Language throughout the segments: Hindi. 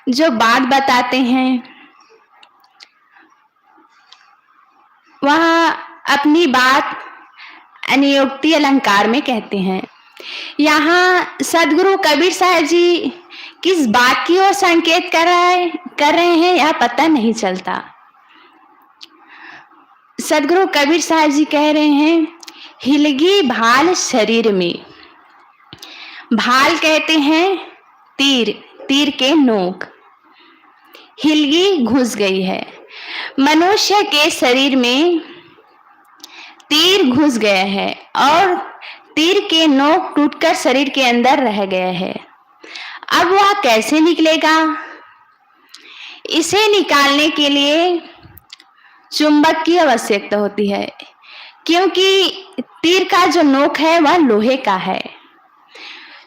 जो बात बताते हैं वह अपनी बात अनियोक्ति अलंकार में कहते हैं। यहाँ सदगुरु कबीर साहब जी किस बात की ओर संकेत कर रहे हैं यह पता नहीं चलता। सदगुरु कबीर साहब जी कह रहे हैं, हिलगी भाल शरीर में। भाल कहते हैं तीर के नोक। हिलगी घुस गई है। मनुष्य के शरीर में तीर घुस गया है और तीर के नोक टूटकर शरीर के अंदर रह गया है। अब वह कैसे निकलेगा? इसे निकालने के लिए चुंबक की आवश्यकता होती है, क्योंकि तीर का जो नोक है वह लोहे का है।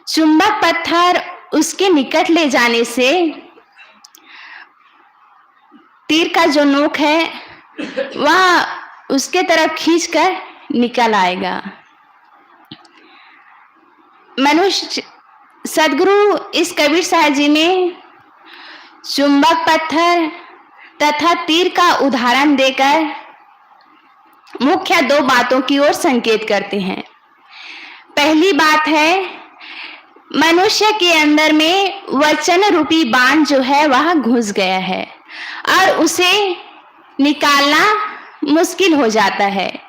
चुंबक पत्थर उसके निकट ले जाने से तीर का जो नोक है वह उसके तरफ खींचकर निकल आएगा। मनुष्य सदगुरु इस कबीर साहब जी ने चुंबक पत्थर तथा तीर का उदाहरण देकर मुख्य दो बातों की ओर संकेत करते हैं। पहली बात है, मनुष्य के अंदर में वचन रूपी बाण जो है वह घुस गया है और उसे निकालना मुश्किल हो जाता है।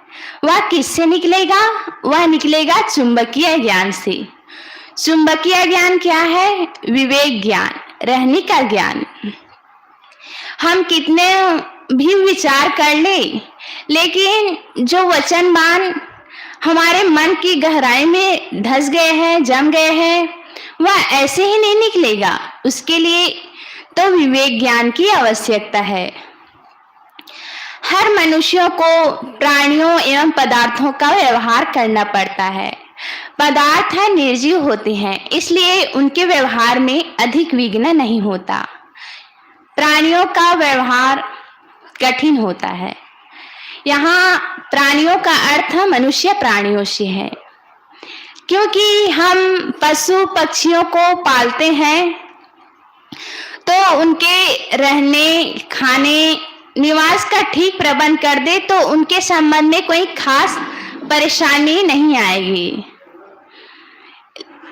वह किससे निकलेगा? वह निकलेगा चुंबकीय ज्ञान से। चुंबकीय ज्ञान क्या है? विवेक ज्ञान, रहने का ज्ञान। हम कितने भी विचार कर ले, लेकिन जो वचन बाण हमारे मन की गहराई में धस गए हैं, जम गए हैं, वह ऐसे ही नहीं निकलेगा। उसके लिए तो विवेक ज्ञान की आवश्यकता है। हर मनुष्यों को प्राणियों एवं पदार्थों का व्यवहार करना पड़ता है। पदार्थ है निर्जीव होते हैं, इसलिए उनके व्यवहार में अधिक विघ्न नहीं होता। प्राणियों का व्यवहार कठिन होता है। यहाँ प्राणियों का अर्थ मनुष्य प्राणियों से है, क्योंकि हम पशु पक्षियों को पालते हैं तो उनके रहने, खाने, निवास का ठीक प्रबंध कर दे तो उनके संबंध में कोई खास परेशानी नहीं आएगी।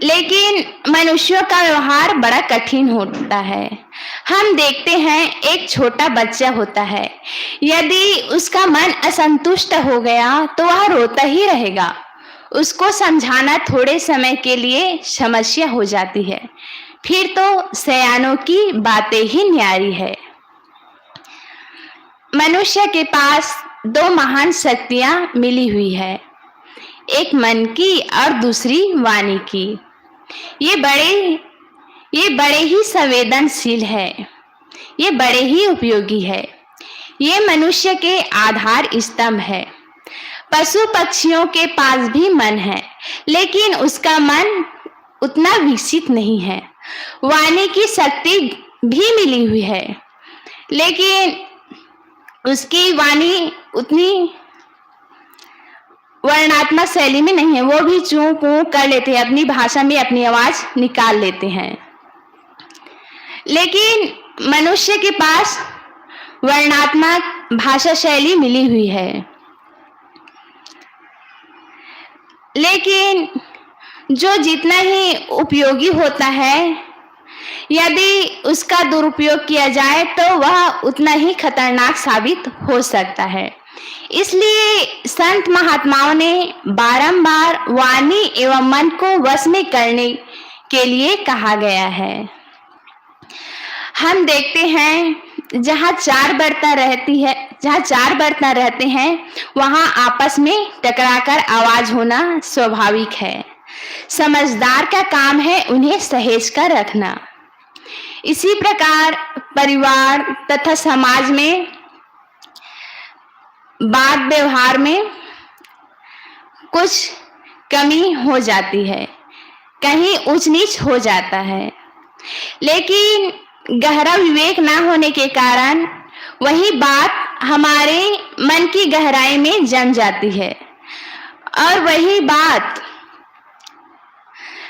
लेकिन मनुष्यों का व्यवहार बड़ा कठिन होता है। हम देखते हैं एक छोटा बच्चा होता है, यदि उसका मन असंतुष्ट हो गया तो वह रोता ही रहेगा। उसको समझाना थोड़े समय के लिए समस्या हो जाती है, फिर तो सयानों की बातें ही न्यारी है। मनुष्य के पास दो महान शक्तियां मिली हुई है, एक मन की और दूसरी वाणी की। ये बड़े ही संवेदनशील है, ये बड़े ही उपयोगी है। ये मनुष्य के आधार स्तंभ है। पशु पक्षियों के पास भी मन है, लेकिन उसका मन उतना विकसित नहीं है। वाणी की शक्ति भी मिली हुई है, लेकिन उसकी वाणी उतनी वर्णात्मक शैली में नहीं है। वो भी चूं पू कर लेते हैं, अपनी भाषा में अपनी आवाज निकाल लेते हैं। लेकिन मनुष्य के पास वर्णात्मक भाषा शैली मिली हुई है, लेकिन जो जितना ही उपयोगी होता है, यदि उसका दुरुपयोग किया जाए तो वह उतना ही खतरनाक साबित हो सकता है। इसलिए संत महात्माओं ने बारंबार वाणी एवं मन को वश में करने के लिए कहा गया है। हम देखते हैं जहाँ चार बर्तन रहते हैं वहाँ आपस में टकराकर आवाज होना स्वाभाविक है। समझदार का काम है उन्हें सहेज कर रखना। इसी प्रकार परिवार तथा समाज में बात व्यवहार में कुछ कमी हो जाती है, कहीं ऊंच नीच हो जाता है, लेकिन गहरा विवेक ना होने के कारण वही बात हमारे मन की गहराई में जम जाती है और वही बात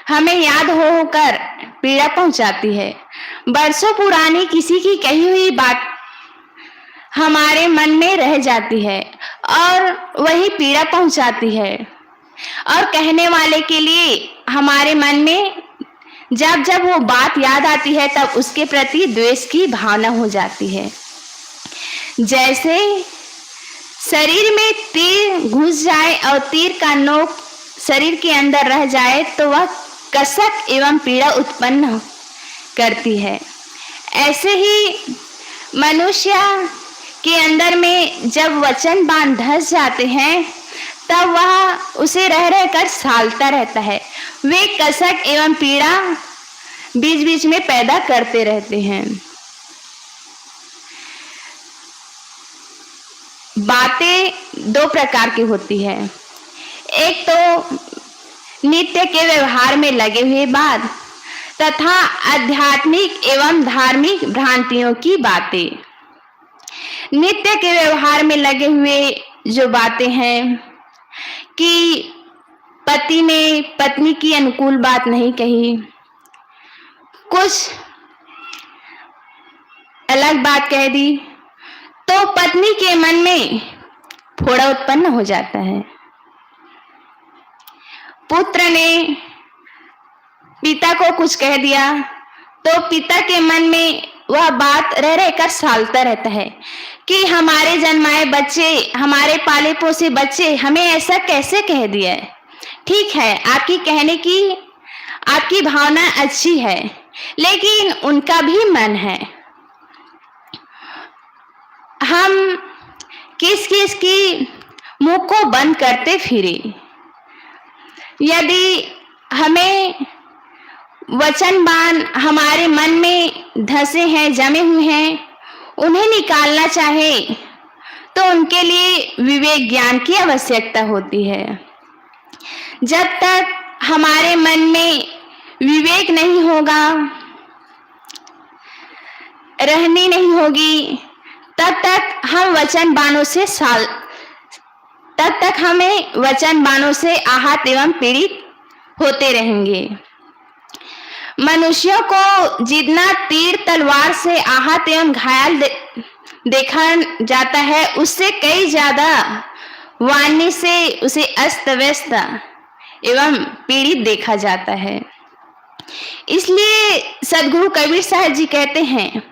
हमें याद होकर पीड़ा पहुंचाती है। बरसों पुरानी किसी की कही हुई बात हमारे मन में रह जाती है और वही पीड़ा पहुंचाती है, और कहने वाले के लिए हमारे मन में जब जब वो बात याद आती है तब उसके प्रति द्वेष की भावना हो जाती है। जैसे शरीर में तीर घुस जाए और तीर का नोक शरीर के अंदर रह जाए तो वह कसक एवं पीड़ा उत्पन्न करती है। ऐसे ही मनुष्य के अंदर में जब वचन बांध धस जाते हैं तब वह उसे रह रह कर सालता रहता है। वे कसक एवं पीड़ा बीच बीच में पैदा करते रहते हैं। बातें दो प्रकार की होती है, एक तो नित्य के व्यवहार में लगे हुए बात तथा आध्यात्मिक एवं धार्मिक भ्रांतियों की बातें। नित्य के व्यवहार में लगे हुए जो बातें हैं कि पति ने पत्नी की अनुकूल बात नहीं कही, कुछ अलग बात कह दी, तो पत्नी के मन में फोड़ा उत्पन्न हो जाता है। पुत्र ने पिता को कुछ कह दिया तो पिता के मन में वह बात रह रह कर सालता रहता है कि हमारे जन्माए बच्चे, हमारे पाले पोसे बच्चे हमें ऐसा कैसे कह दिया है। ठीक है, आपकी कहने की आपकी भावना अच्छी है, लेकिन उनका भी मन है। हम किस किस की मुंह को बंद करते फिरे। यदि हमें वचन बाण हमारे मन में धसे हैं, जमे हुए हैं, उन्हें निकालना चाहे तो उनके लिए विवेक ज्ञान की आवश्यकता होती है। जब तक हमारे मन में विवेक नहीं होगा, रहनी नहीं होगी, तब तक हमें वचन बाणों से आहत एवं पीड़ित होते रहेंगे। मनुष्यों को जितना तीर तलवार से आहत एवं घायल देखा जाता है, उससे कई ज्यादा वाणी से उसे अस्त व्यस्त एवं पीड़ित देखा जाता है। इसलिए सदगुरु कबीर साहब जी कहते हैं,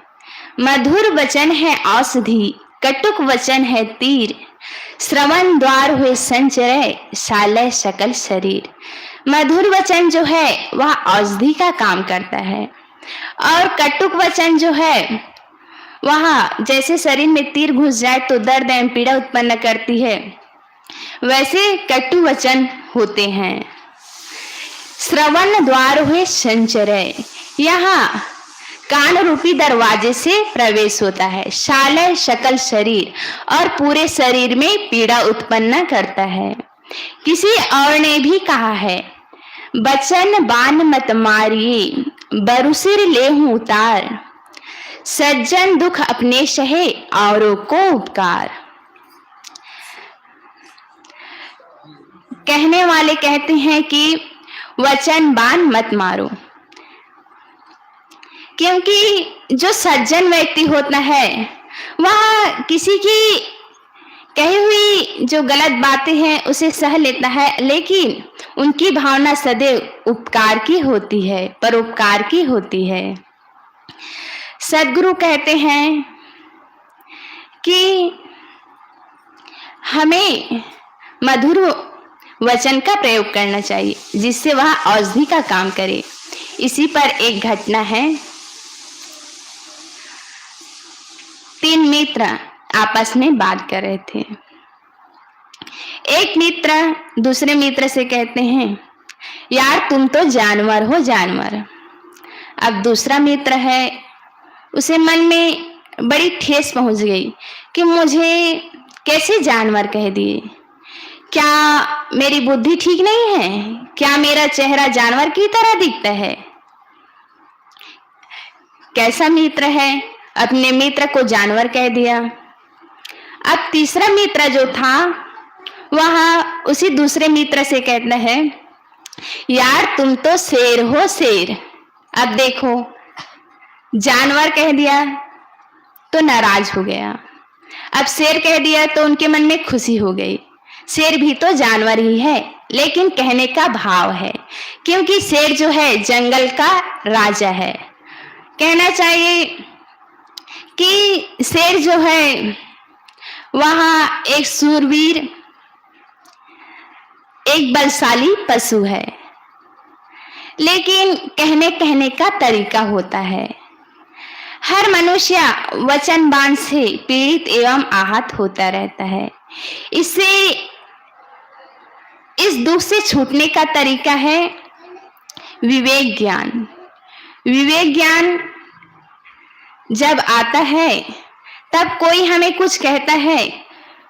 मधुर वचन है औषधि, कटुक वचन है तीर, श्रवण द्वार हुए संचरय, सालय सकल शरीर। मधुर वचन जो है वह औषधि का काम करता है, और कटुक वचन जो है वह जैसे शरीर में तीर घुस जाए तो दर्द एवं पीड़ा उत्पन्न करती है, वैसे कटु वचन होते हैं। श्रवण द्वार हुए संचरय, यहाँ कान रूपी दरवाजे से प्रवेश होता है। शालय सकल शरीर, और पूरे शरीर में पीड़ा उत्पन्न करता है। किसी और ने भी कहा है, बचन बान मत मारिए, बरुसिर लेहूं उतार, सज्जन दुख अपने सहे, औरों को उपकार। कहने वाले कहते हैं कि वचन बान मत मारो, क्योंकि जो सज्जन व्यक्ति होता है वह किसी की कही हुई जो गलत बातें हैं उसे सह लेता है, लेकिन उनकी भावना सदैव उपकार की होती है, परोपकार की होती है। सदगुरु कहते हैं कि हमें मधुर वचन का प्रयोग करना चाहिए, जिससे वह औषधि का काम करे। इसी पर एक घटना है। 3 मित्र आपस में बात कर रहे थे। एक मित्र दूसरे मित्र से कहते हैं, यार तुम तो जानवर हो, जानवर। अब दूसरा मित्र है, उसे मन में बड़ी ठेस पहुंच गई कि मुझे कैसे जानवर कह दिए। क्या मेरी बुद्धि ठीक नहीं है? क्या मेरा चेहरा जानवर की तरह दिखता है? कैसा मित्र है, अपने मित्र को जानवर कह दिया। अब तीसरा मित्र जो था वह उसी दूसरे मित्र से कहता है, यार तुम तो शेर हो, शेर। अब देखो, जानवर कह दिया तो नाराज हो गया। अब शेर कह दिया तो उनके मन में खुशी हो गई। शेर भी तो जानवर ही है, लेकिन कहने का भाव है, क्योंकि शेर जो है जंगल का राजा है। कहना चाहिए कि शेर जो है वहाँ एक सूरवीर, एक बलशाली पशु है, लेकिन कहने का तरीका होता है। हर मनुष्य वचनबाण से पीड़ित एवं आहत होता रहता है। इससे इस दुख से छूटने का तरीका है विवेक ज्ञान। विवेक ज्ञान जब आता है तब कोई हमें कुछ कहता है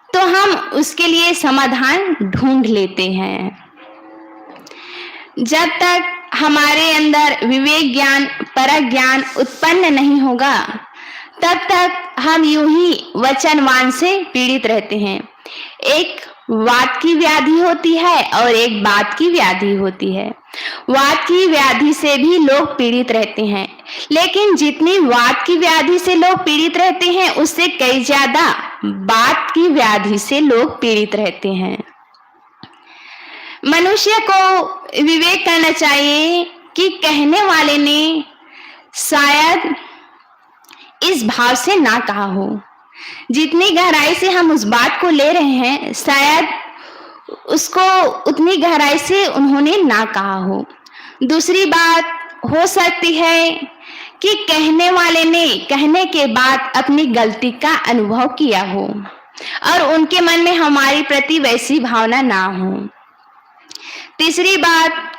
तो हम उसके लिए समाधान ढूंढ लेते हैं। जब तक हमारे अंदर विवेक ज्ञान, परख ज्ञान उत्पन्न नहीं होगा तब तक हम यूं ही वचनवान से पीड़ित रहते हैं। एक वात की व्याधि होती है और एक बात की व्याधि होती है। वात की व्याधि से भी लोग पीड़ित रहते हैं, लेकिन जितनी वात की व्याधि से लोग पीड़ित रहते हैं उससे कई ज्यादा बात की व्याधि से लोग पीड़ित रहते हैं। मनुष्य को विवेक करना चाहिए कि कहने वाले ने शायद इस भाव से ना कहा हो। जितनी गहराई से हम उस बात को ले रहे हैं शायद उसको उतनी गहराई से उन्होंने ना कहा हो। दूसरी बात हो सकती है कि कहने वाले ने कहने के बाद अपनी गलती का अनुभव किया हो और उनके मन में हमारी प्रति वैसी भावना ना हो। तीसरी बात,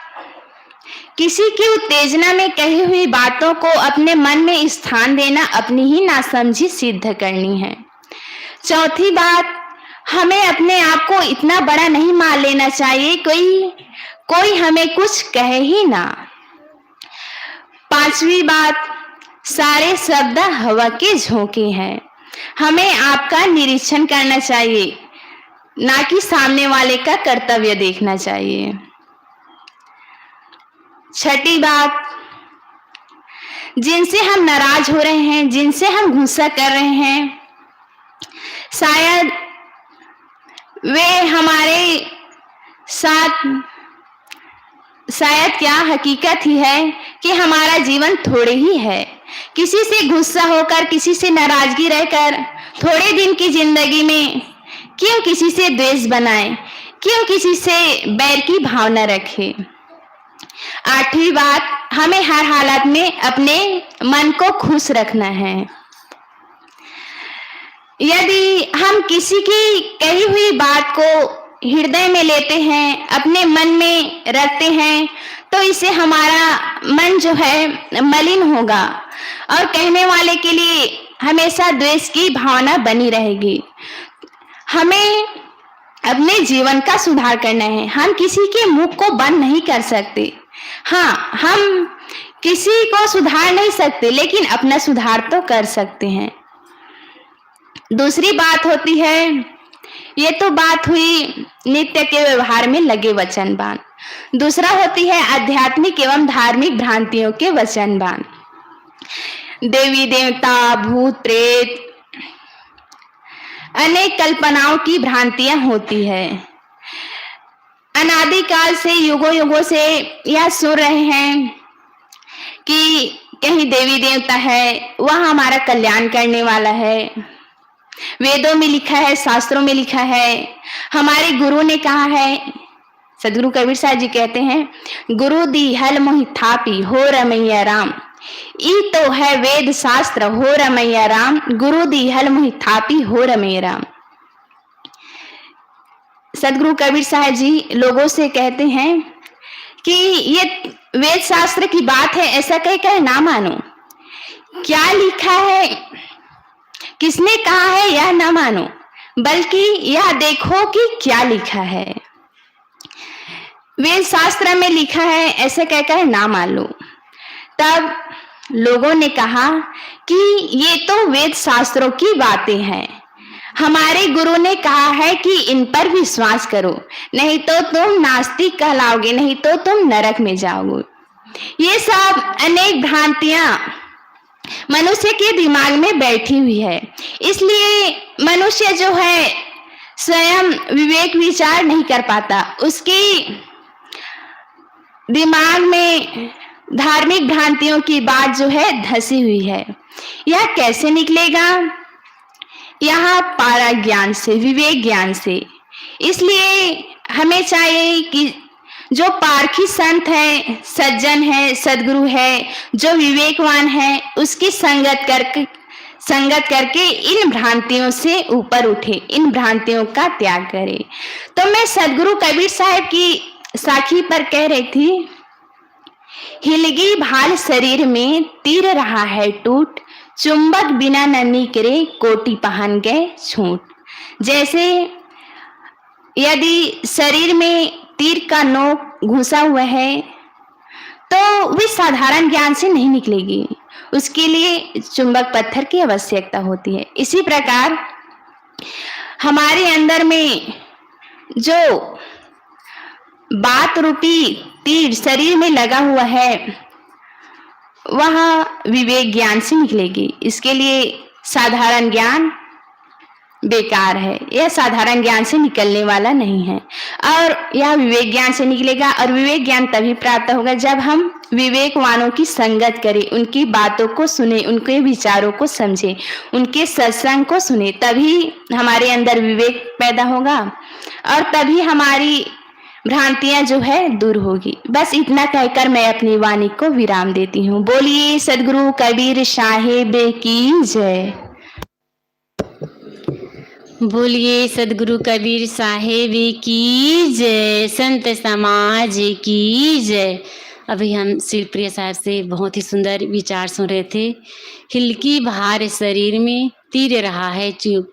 किसी की उत्तेजना में कही हुई बातों को अपने मन में स्थान देना अपनी ही नासमझी सिद्ध करनी है। चौथी बात, हमें अपने आप को इतना बड़ा नहीं मान लेना चाहिए कोई हमें कुछ कहे ही ना। पांचवी बात, सारे शब्द हवा के झोंके हैं। हमें आपका निरीक्षण करना चाहिए, ना कि सामने वाले का कर्तव्य देखना चाहिए। छठी बात, जिनसे हम नाराज हो रहे हैं, जिनसे हम गुस्सा कर रहे हैं, शायद वे हमारे साथ शायद क्या हकीकत ही है कि हमारा जीवन थोड़े ही है। किसी से गुस्सा होकर, किसी से नाराजगी रहकर थोड़े दिन की जिंदगी में क्यों किसी से द्वेष बनाए, क्यों किसी से बैर की भावना रखे। आठवीं बात, हमें हर हालत में अपने मन को खुश रखना है। यदि हम किसी की कही हुई बात को हृदय में लेते हैं, अपने मन में रखते हैं, तो इससे हमारा मन जो है मलिन होगा और कहने वाले के लिए हमेशा द्वेष की भावना बनी रहेगी। हमें अपने जीवन का सुधार करना है। हम किसी के मुख को बंद नहीं कर सकते। हाँ, हम किसी को सुधार नहीं सकते, लेकिन अपना सुधार तो कर सकते हैं। दूसरी बात होती है, ये तो बात हुई नित्य के व्यवहार में लगे वचनबान। दूसरा होती है आध्यात्मिक एवं धार्मिक भ्रांतियों के वचनबान। देवी देवता, भूत प्रेत, अनेक कल्पनाओं की भ्रांतियां होती है। अनादिकाल से, युगों युगों से यह सुन रहे हैं कि कहीं देवी देवता है, वह हमारा कल्याण करने वाला है। वेदों में लिखा है, शास्त्रों में लिखा है, हमारे गुरु ने कहा है। सदगुरु कबीर साहब जी कहते हैं, गुरु दी हल मोहि थापी हो रमैया राम। ई तो है वेद शास्त्र हो रमैया राम, गुरु दी हल मोहि थापी हो रमैया राम। सदगुरु कबीर साहब जी लोगों से कहते हैं कि ये वेद शास्त्र की बात है, ऐसा कहकर ना मानो। क्या लिखा है, किसने कहा है, यह ना मानो, बल्कि यह देखो कि क्या लिखा है। वेद शास्त्र में लिखा है, ऐसे कहकर ना मान लो। तब लोगों ने कहा कि ये तो वेद शास्त्रों की बातें हैं, हमारे गुरु ने कहा है कि इन पर विश्वास करो, नहीं तो तुम नास्तिक कहलाओगे, नहीं तो तुम नरक में जाओगे। ये सब अनेक भ्रांतियां मनुष्य के दिमाग में बैठी हुई है। इसलिए मनुष्य जो है स्वयं विवेक विचार नहीं कर पाता, उसके दिमाग में धार्मिक भ्रांतियों की बात जो है धसी हुई है। यह कैसे निकलेगा? यह पारा ज्ञान से, विवेक ज्ञान से। इसलिए हमें चाहिए कि जो पारखी संत है, सज्जन है, सदगुरु है, जो विवेकवान है, उसकी संगत करके इन भ्रांतियों से ऊपर उठे, इन भ्रांतियों का त्याग करे। तो मैं सदगुरु कबीर साहब की साखी पर कह रही थी, हिलगी भाल शरीर में तीर रहा है टूट, चुंबक बिना न निकरे कोटि पहन गए छूट। जैसे यदि शरीर में तीर का नोक घुसा हुआ है तो वह साधारण ज्ञान से नहीं निकलेगी, उसके लिए चुंबक पत्थर की आवश्यकता होती है। इसी प्रकार हमारे अंदर में जो बात रूपी तीर शरीर में लगा हुआ है वह विवेक ज्ञान से निकलेगी। इसके लिए साधारण ज्ञान बेकार है, यह साधारण ज्ञान से निकलने वाला नहीं है और यह विवेक ज्ञान से निकलेगा। और विवेक ज्ञान तभी प्राप्त होगा जब हम विवेकवानों की संगत करें, उनकी बातों को सुने, उनके विचारों को समझे, उनके सत्संग को सुने, तभी हमारे अंदर विवेक पैदा होगा और तभी हमारी भ्रांतियां जो है दूर होगी। बस इतना कहकर मैं अपनी वाणी को विराम देती हूँ। बोलिए सदगुरु कबीर साहेब की जय। बोलिए सदगुरु कबीर साहेब की जय, संत समाज की जय। अभी हम शिवप्रिय साहब से बहुत ही सुंदर विचार सुन रहे थे। हिलकी भार शरीर में तीर रहा है चुप।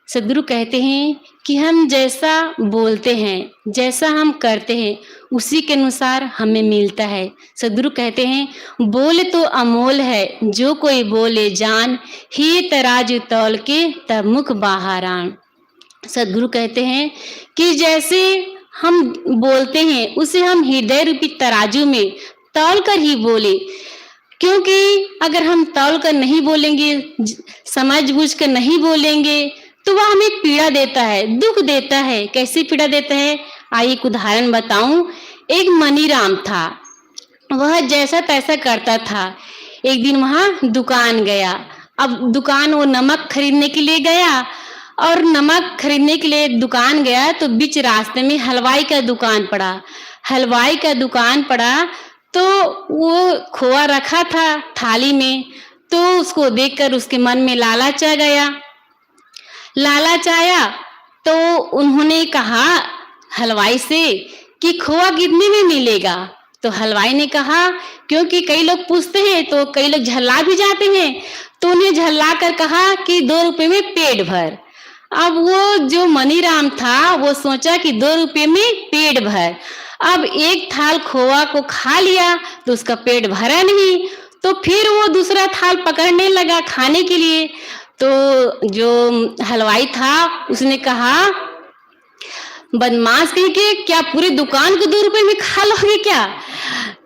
सदगुरु कहते हैं कि हम जैसा बोलते हैं, जैसा हम करते हैं, उसी के अनुसार हमें मिलता है। सदगुरु कहते हैं बोल तो अमोल है, जो कोई बोले जान, ही तराजू तौल के तब मुख बाहर आन। सदगुरु कहते हैं कि जैसे हम बोलते हैं उसे हम हृदय रूपी तराजू में तौल कर ही बोले, क्योंकि अगर हम तौल कर नहीं बोलेंगे, समझ बूझ कर नहीं बोलेंगे तो वह हमें पीड़ा देता है, दुख देता है। कैसी पीड़ा देता है? आइए एक उदाहरण बताऊं। एक मनीराम था, वह जैसा तैसा करता था। एक दिन वहां दुकान गया। अब दुकान वो नमक खरीदने के लिए गया और नमक खरीदने के लिए दुकान गया तो बीच रास्ते में हलवाई का दुकान पड़ा। हलवाई का दुकान पड़ा तो वो खोआ रखा था थाली में, तो उसको देखकर उसके मन में लालच आ गया। लालच आया तो उन्होंने कहा हलवाई से कि खोआ कितने में मिलेगा? तो हलवाई ने कहा, क्योंकि कई लोग पूछते हैं तो कई लोग झल्ला भी जाते हैं, तो उन्हें झल्ला कर कहा कि 2 रुपए में पेट भर। अब वो जो मनीराम था वो सोचा कि 2 रुपए में पेट भर। अब एक थाल खोआ को खा लिया तो उसका पेट भरा नहीं, तो फिर वो दूसरा थाल पकड़ने लगा खाने के लिए। तो जो हलवाई था उसने कहा, बदमाश कहीं के, क्या पूरी दुकान को 2 रुपए में खा लोगे क्या?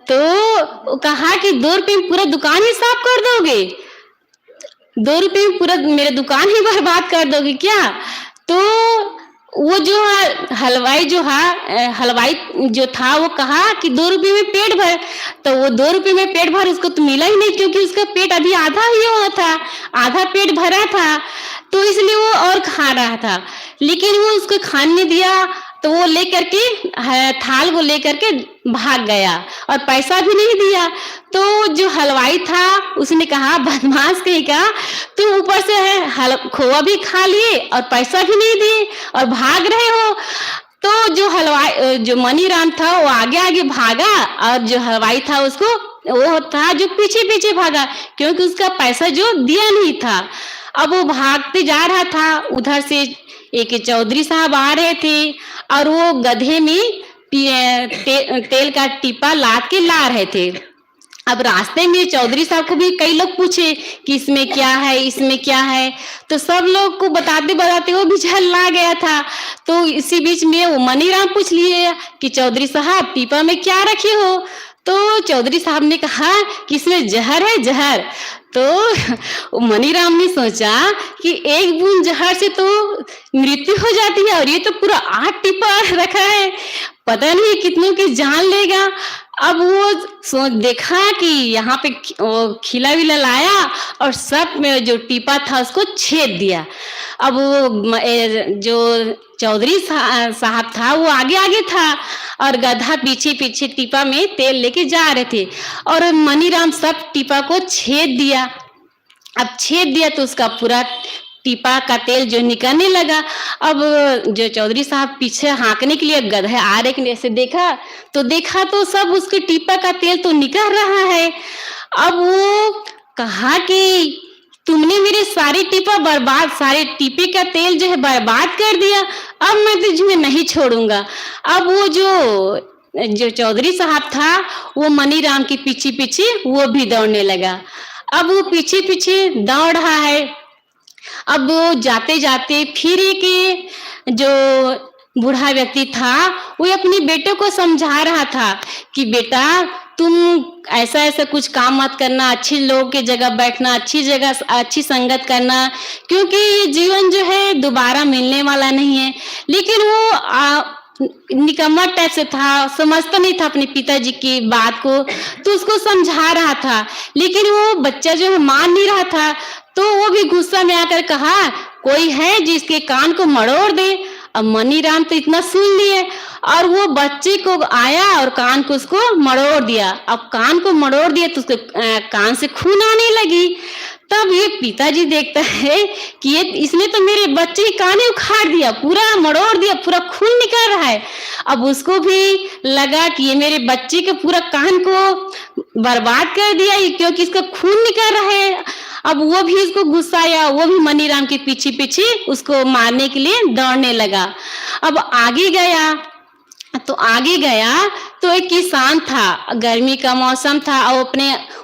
तो कहा कि 2 रुपए में पूरा दुकान ही साफ कर दोगे? 2 रुपए में पूरा मेरे दुकान ही बर्बाद कर दोगे क्या? तो वो जो हलवाई जो था वो कहा कि 2 रुपए में पेट भर। तो वो 2 रुपए में पेट भर उसको तो मिला ही नहीं, क्योंकि उसका पेट अभी आधा ही हुआ था, आधा पेट भरा था, तो इसलिए वो और खा रहा था। लेकिन वो उसको खाने दिया तो वो लेकर के थाल को लेकर के भाग गया और पैसा भी नहीं दिया। तो जो हलवाई था उसने कहा, बदमाश कहीं का, तुम ऊपर से खोआ भी खा लिए और पैसा भी नहीं दिए और भाग रहे हो। तो जो मनीराम था वो आगे आगे भागा और जो हलवाई था उसको वो था जो पीछे पीछे भागा, क्योंकि उसका पैसा जो दिया नहीं था। अब वो भागते जा रहा था, उधर से एक चौधरी साहब आ रहे थे और वो गधे में तेल का टिप्पा लाद के ला रहे थे। अब रास्ते में चौधरी साहब को भी कई लोग पूछे कि इसमें क्या है, इसमें क्या है, तो सब लोग को बताते बताते वो भी झल्ला गया था। तो इसी बीच में वो मनीराम पूछ लिए कि चौधरी साहब पीपा में क्या रखे हो? तो चौधरी साहब ने कहा कि इसमें जहर है, जहर। तो मनीराम ने सोचा कि एक बूंद जहर से तो मृत्यु हो जाती है और ये तो पूरा 8 टिपा रखा है, पता नहीं कितनों की जान लेगा। अब वो सोच देखा कि यहाँ पे वो खिला विला लाया और सब में जो टीपा था उसको छेद दिया। अब वो जो चौधरी साहब था वो आगे आगे था और गधा पीछे पीछे टीपा में तेल लेके जा रहे थे और मनीराम सब टीपा को छेद दिया। अब छेद दिया तो उसका पूरा टीपा का तेल जो निकलने लगा। अब जो चौधरी साहब पीछे हाँकने के लिए गधे आ रहे कि ऐसे देखा तो सब उसके टीपा का तेल तो निकल रहा है। अब वो कहा कि तुमने मेरे सारे सारे टीपे का तेल जो है बर्बाद कर दिया, अब मैं तुझे नहीं छोड़ूंगा। अब वो जो चौधरी साहब था वो मनीराम के पीछे पीछे वो भी दौड़ने लगा। अब वो पीछे पीछे दौड़ रहा है। अब वो जाते जाते फिर एक जो बूढ़ा व्यक्ति था वो अपने बेटे को समझा रहा था कि बेटा तुम ऐसा ऐसा कुछ काम मत करना, अच्छे लोगों की जगह बैठना, अच्छी जगह अच्छी संगत करना, क्योंकि ये जीवन जो है दोबारा मिलने वाला नहीं है। लेकिन वो निकम्मा टाइप से था, समझता नहीं था अपने पिताजी की बात को, तो उसको समझा रहा था। लेकिन वो बच्चा जो है मान नहीं रहा था, तो वो भी गुस्सा में आकर कहा कोई है जिसके कान को मरोड़ दे। अब मनीराम तो इतना सुन लिए और वो बच्चे को आया और कान को उसको मरोड़ दिया। अब कान को मरोड़ दिया तो उसके कान से खून आने लगी। तब ये पिताजी देखता है कि ये इसने तो मेरे बच्चे की कान उखाड़ दिया, पूरा मरोड़ दिया, पूरा खून निकल रहा है। अब उसको भी लगा कि ये मेरे बच्चे के पूरा कान को बर्बाद कर दिया क्योंकि इसका खून निकल रहा है। अब वो भी इसको गुस्सा आया, वो भी मनीराम के पीछे पीछे उसको मारने के लिए दौड़ने लगा। अब आगे गया तो एक किसान था, गर्मी का मौसम था और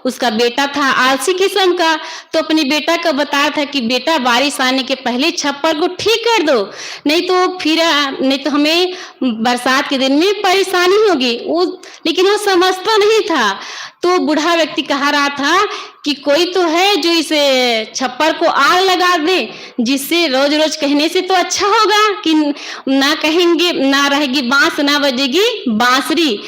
उसका बेटा था आलसी किस्म का, तो अपने बेटा को बताया था कि बेटा बारिश आने के पहले छप्पर को ठीक कर दो, नहीं तो हमें बरसात के दिन में परेशानी होगी। लेकिन वो समझता नहीं था। तो बूढ़ा व्यक्ति कह रहा था कि कोई तो है जो इस छप्पर को आग लगा दे, जिससे रोज रोज कहने से तो अच्छा होगा कि ना कहेंगे, ना रहेगी बांस, ना बजेगी बांसुरी।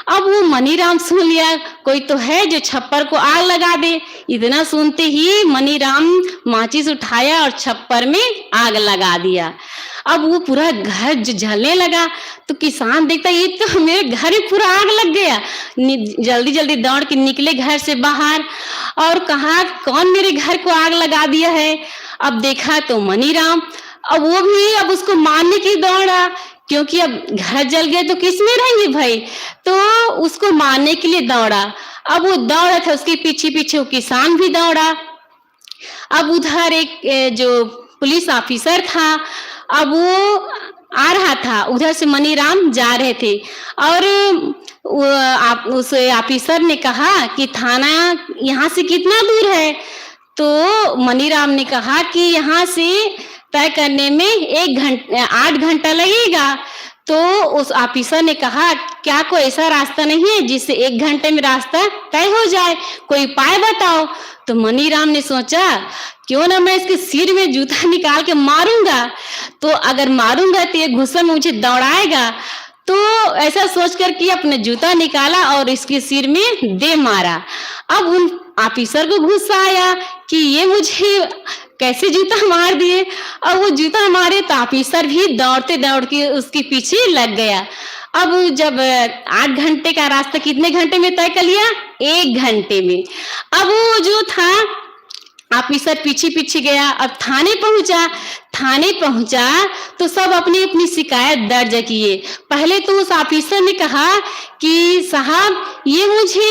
अब वो मनीराम सुन लिया कोई तो है जो छप्पर को आग लगा दे। इतना सुनते ही मनीराम माचिस उठाया और छप्पर में आग लगा दिया। अब वो पूरा घर जलने लगा तो किसान देखता ये तो मेरे घर में पूरा आग लग गया। जल्दी जल्दी दौड़ के निकले घर से बाहर और कहा कौन मेरे घर को आग लगा दिया है। अब देखा तो मनीराम। अब वो भी अब उसको मारने की दौड़ा, क्योंकि अब घर जल गए तो किस में रहेंगे भाई, तो उसको मारने के लिए दौड़ा। अब वो दौड़ा था, उसके पीछे पीछे वो किसान भी दौड़ा। अब उधर एक जो पुलिस ऑफिसर था, अब वो आ रहा था, उधर से मनीराम जा रहे थे और उस ऑफिसर ने कहा कि थाना यहाँ से कितना दूर है। तो मनीराम ने कहा कि यहाँ से तय करने में 8 घंटा लगेगा। तो उस ऑफिसर ने कहा क्या कोई ऐसा रास्ता नहीं है जिससे 1 घंटे में रास्ता तय हो जाए, कोई उपाय बताओ। तो मनीराम ने सोचा क्यों ना मैं इसके सिर में जूता निकाल के मारूंगा, तो अगर मारूंगा तो ये गुस्से में मुझे दौड़ाएगा। तो ऐसा सोचकर कि अपने जूता निकाला और इसके सिर में दे मारा। अब उन ऑफिसर को गुस्सा आया कि ये मुझे कैसे जूता मार दिए। और वो जूता मारे तो ऑफिसर भी दौड़ते दौड़ के उसके पीछे लग गया। अब जब 8 घंटे का रास्ता कितने घंटे में तय कर लिया, 1 घंटे में। अब वो जो था ऑफिसर पीछे पीछे गया। अब थाने पहुंचा तो सब अपनी अपनी शिकायत दर्ज किए। पहले तो उस ऑफिसर ने कहा कि साहब ये मुझे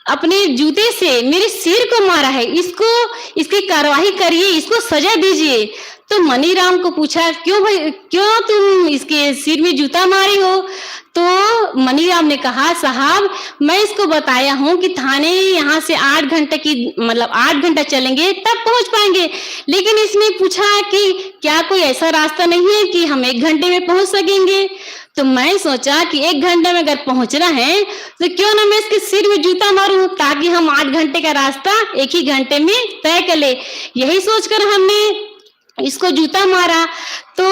अपने जूते से मेरे सिर को मारा है, इसकी कार्रवाई करिए, इसको सजा दीजिए। तो मनीराम को पूछा क्यों भाई, क्यों तुम इसके सिर में जूता मारे हो। तो मनीराम ने कहा साहब मैं इसको बताया हूँ कि थाने यहाँ से 8 घंटा चलेंगे तब पहुँच पाएंगे, लेकिन इसने पूछा कि क्या कोई ऐसा रास्ता नहीं है कि हम 1 घंटे में पहुँच सकेंगे। तो मैं सोचा कि 1 घंटे में अगर पहुंचना है तो क्यों ना मैं इसके सिर में जूता मारूं, ताकि हम 8 घंटे का रास्ता 1 ही घंटे में तय कर ले। यही सोचकर हमने इसको जूता मारा। तो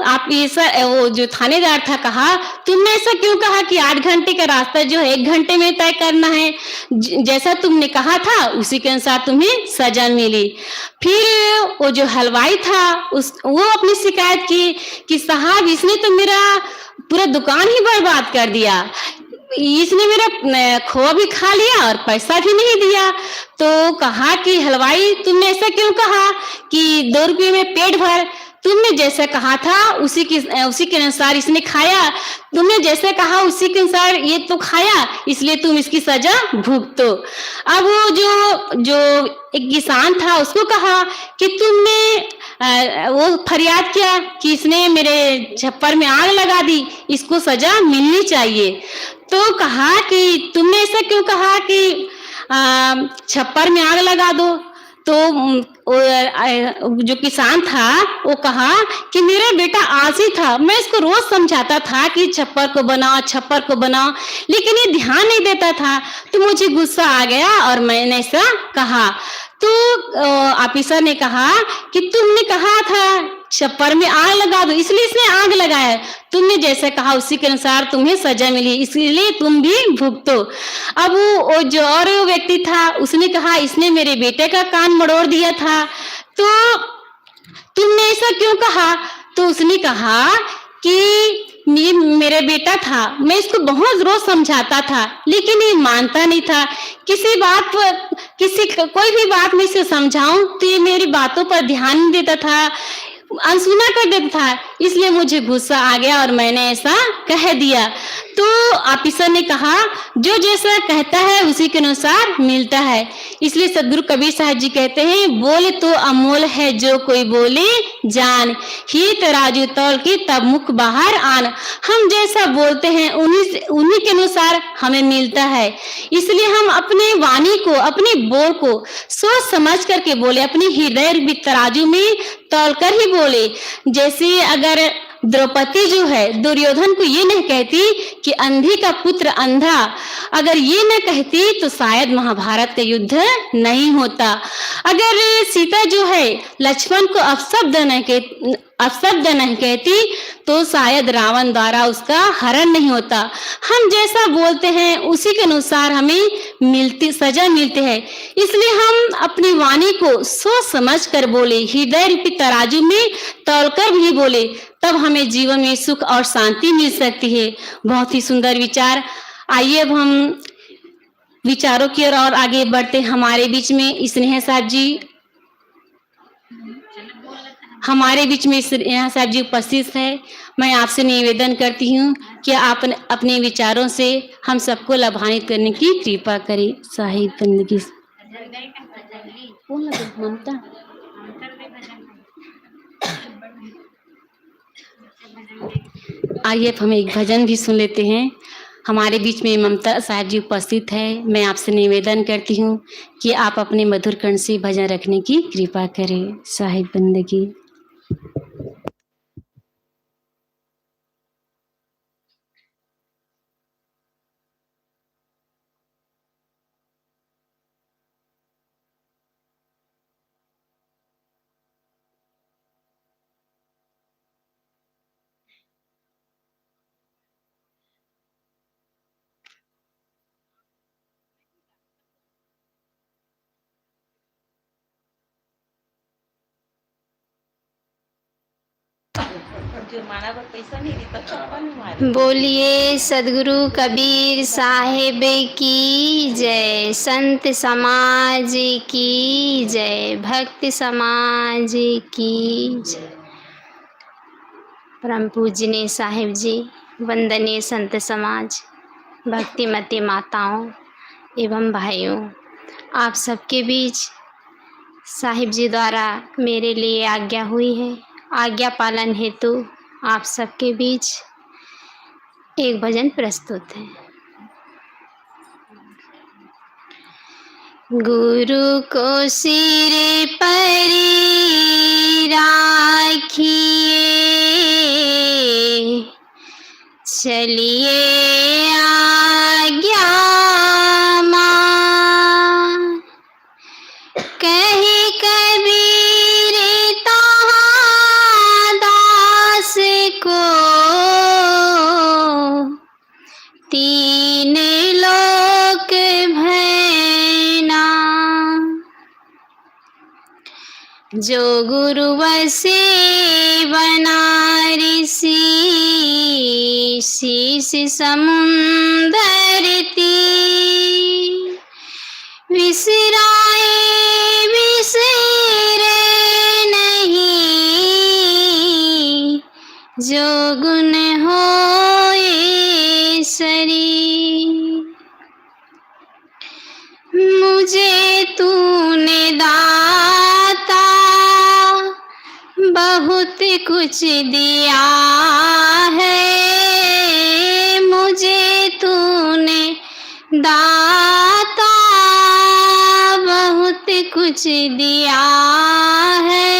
आप ऐसा, वो जो थानेदार था, कहा तुमने ऐसा क्यों कहा कि 8 घंटे का रास्ता जो है 1 घंटे में तय करना है, जैसा तुमने कहा था उसी के अनुसार तुम्हें सजा मिली। फिर वो जो हलवाई था वो अपनी शिकायत की कि साहब इसने तो मेरा पूरा दुकान ही बर्बाद कर दिया, इसने मेरा खोआ भी खा लिया और पैसा भी नहीं दिया। तो कहा कि हलवाई तुमने ऐसा क्यों कहा कि 2 रुपये में पेट भर, तुमने जैसे कहा था उसी के अनुसार इसने खाया, तुमने जैसे कहा उसी के अनुसार ये तो खाया, इसलिए तुम इसकी सजा भुगतो। अब वो जो एक किसान था उसको कहा कि तुमने वो फरियाद किया कि इसने मेरे छप्पर में आग लगा दी, इसको सजा मिलनी चाहिए। तो कहा कि तुमने ऐसा क्यों कहा कि छप्पर में आग लगा दो। तो जो किसान था वो कहा कि मेरा बेटा आलसी था, मैं इसको रोज समझाता था कि छप्पर को बनाओ, लेकिन ये ध्यान नहीं देता था। तो मुझे गुस्सा आ गया और मैंने ऐसा कहा। तो ऑफिसर ने कहा कि तुमने कहा था छप्पर में आग लगा दो, इसलिए इसने आग लगाया, तुमने जैसे कहा उसी के अनुसार तुम्हें सजा मिली, इसलिए तुम भी भुगतो। अब वो जो और व्यक्ति था उसने कहा इसने मेरे बेटे का कान मरोड़ दिया था, तो तुमने ऐसा क्यों कहा। तो उसने कहा कि मेरा बेटा था, मैं इसको बहुत रोज समझाता था लेकिन ये मानता नहीं था, कोई भी बात मैं इसे समझाऊं तो ये मेरी बातों पर ध्यान नहीं देता था, अनसुना कर देता था, इसलिए मुझे गुस्सा आ गया और मैंने ऐसा कह दिया। तो ऑफिसर ने कहा जो जैसा कहता है उसी के अनुसार मिलता है, इसलिए सदगुरु कबीर साहब जी कहते हैं बोले तो अमोल है जो कोई बोले जान, ही तराजू तौल की तब मुख बाहर आन। हम जैसा बोलते हैं उन्हीं के अनुसार हमें मिलता है, इसलिए हम अपने वाणी को, अपने बोल को सोच समझ करके बोले, अपनी हृदय रूपी तराजू में तौल कर ही बोले। जैसे अगर द्रौपदी जो है दुर्योधन को ये नहीं कहती कि अंधी का पुत्र अंधा, अगर ये न कहती तो शायद महाभारत का युद्ध नहीं होता। अगर सीता जो है लक्ष्मण को अपशब्द नहीं कहती तो शायद रावण द्वारा उसका हरण नहीं होता। हम जैसा बोलते हैं उसी के अनुसार हमें सजा मिलती है, इसलिए हम अपनी वाणी को सोच समझ कर बोले, हृदय रूपी तराजू में तौलकर भी बोले, तब हमें जीवन में सुख और शांति मिल सकती है। बहुत ही सुंदर विचार। आइए अब हम विचारों की ओर और आगे बढ़ते। हमारे बीच में स्नेहा साहब जी साहब जी उपस्थित है। मैं आपसे निवेदन करती हूँ कि आप अपने विचारों से हम सबको लाभान्वित करने की कृपा करें। साहिब बंदगी ममता आइए अब हम एक भजन भी सुन लेते हैं। हमारे बीच में ममता साहब जी उपस्थित है। मैं आपसे निवेदन करती हूँ कि आप अपने मधुर कर्ण से भजन रखने की कृपा करें। साहिब बंदगी। बोलिए सदगुरु कबीर साहिब की जय, संत समाज की जय, भक्त समाज की जय। परम पूजनीय साहिब जी, वंदनीय संत समाज, भक्तिमती माताओं एवं भाइयों, आप सबके बीच साहिब जी द्वारा मेरे लिए आज्ञा हुई है। आज्ञा पालन हेतु आप सबके बीच एक भजन प्रस्तुत है। गुरु को सिर पर राखिए, जो गुरु बसे बनारसी, शीश समुंदर तीर, विसराए विसरे नहीं, जो गुण होए शरीर। मुझे तूने दाता बहुत कुछ दिया है, मुझे तूने दाता बहुत कुछ दिया है।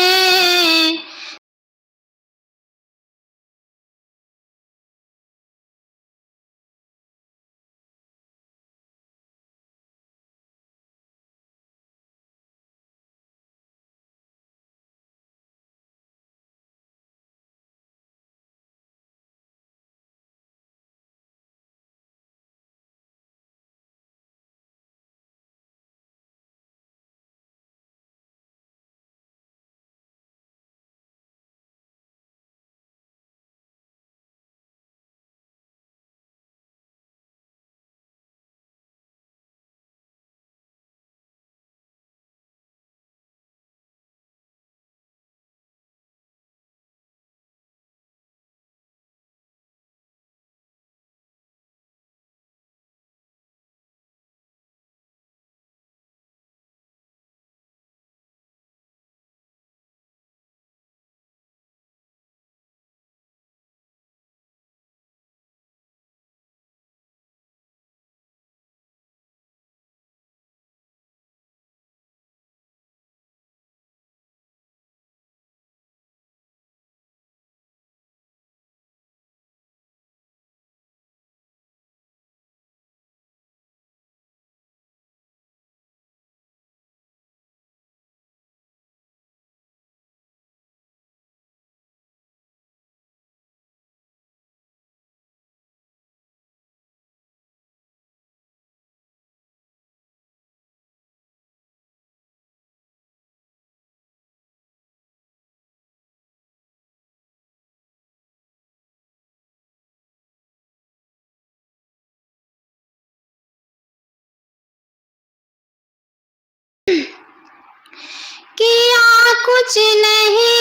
किया कुछ नहीं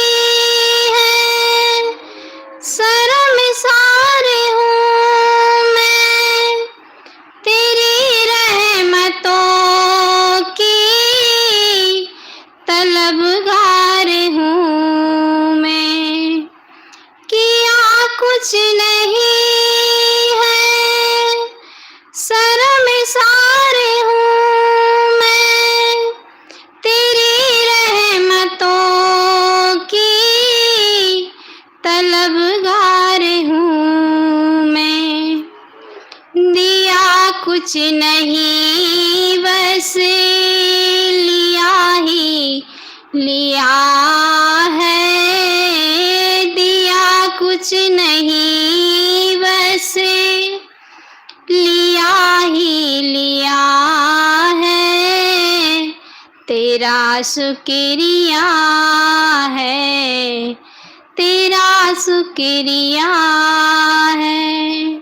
है, शर्मसार हूँ मैं, तेरी रहमतों की तलबगार हूँ मैं। किया कुछ नहीं है, शर्मसार हूँ मैं, तेरी रहमतों की तलबगार हूँ मैं। दिया कुछ नहीं बस लिया ही लिया है, दिया कुछ नहीं बस लिया ही लिया है, तेरा शुक्रिया है, तेरा शुक्रिया है।